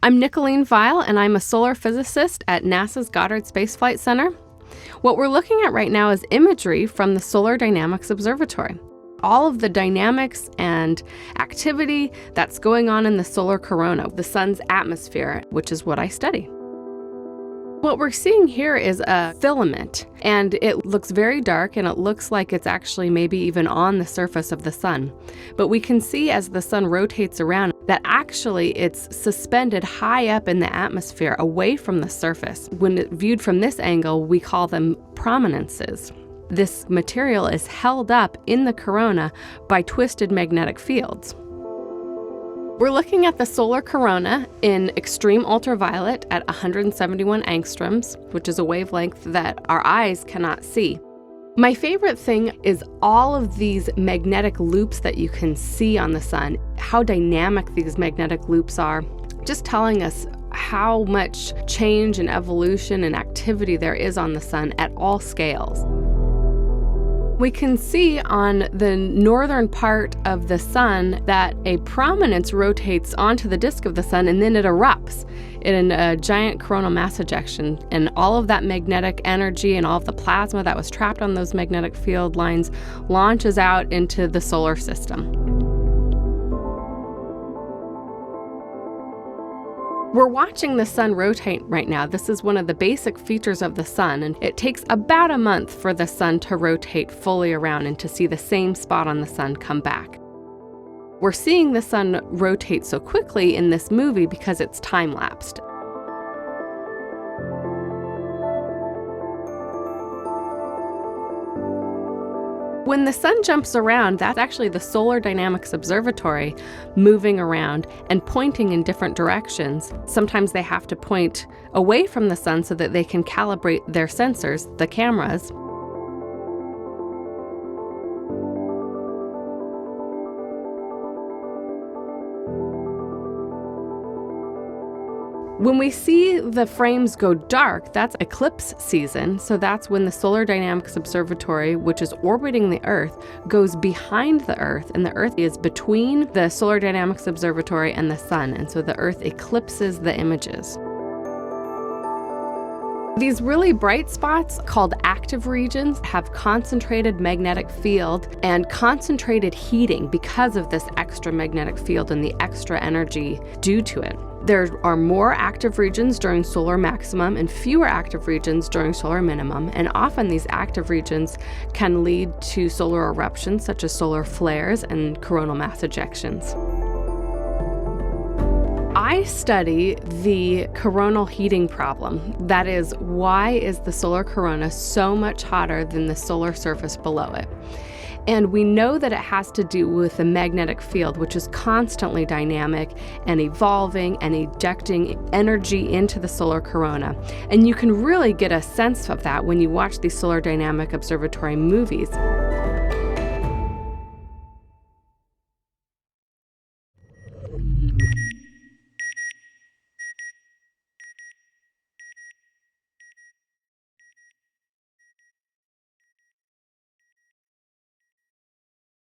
I'm Nicolene Weil, and I'm a solar physicist at NASA's Goddard Space Flight Center. What we're looking at right now is imagery from the Solar Dynamics Observatory. All of the dynamics and activity that's going on in the solar corona, the sun's atmosphere, which is what I study. What we're seeing here is a filament, and it looks very dark, and it looks like it's actually maybe even on the surface of the sun. But we can see as the sun rotates around that actually it's suspended high up in the atmosphere away from the surface. When viewed from this angle, we call them prominences. This material is held up in the corona by twisted magnetic fields. We're looking at the solar corona in extreme ultraviolet at 171 angstroms, which is a wavelength that our eyes cannot see. My favorite thing is all of these magnetic loops that you can see on the sun, how dynamic these magnetic loops are, just telling us how much change and evolution and activity there is on the sun at all scales. We can see on the northern part of the sun that a prominence rotates onto the disk of the sun and then it erupts in a giant coronal mass ejection. And all of that magnetic energy and all of the plasma that was trapped on those magnetic field lines launches out into the solar system. We're watching the sun rotate right now. This is one of the basic features of the sun, and it takes about a month for the sun to rotate fully around and to see the same spot on the sun come back. We're seeing the sun rotate so quickly in this movie because it's time-lapsed. When the sun jumps around, that's actually the Solar Dynamics Observatory moving around and pointing in different directions. Sometimes they have to point away from the sun so that they can calibrate their sensors, the cameras. When we see the frames go dark, that's eclipse season. So that's when the Solar Dynamics Observatory, which is orbiting the Earth, goes behind the Earth, and the Earth is between the Solar Dynamics Observatory and the sun, and so the Earth eclipses the images. These really bright spots, called active regions, have concentrated magnetic field and concentrated heating because of this extra magnetic field and the extra energy due to it. There are more active regions during solar maximum and fewer active regions during solar minimum, and often these active regions can lead to solar eruptions such as solar flares and coronal mass ejections. I study the coronal heating problem. That is, why is the solar corona so much hotter than the solar surface below it? And we know that it has to do with the magnetic field, which is constantly dynamic and evolving and ejecting energy into the solar corona. And you can really get a sense of that when you watch these Solar Dynamic Observatory movies.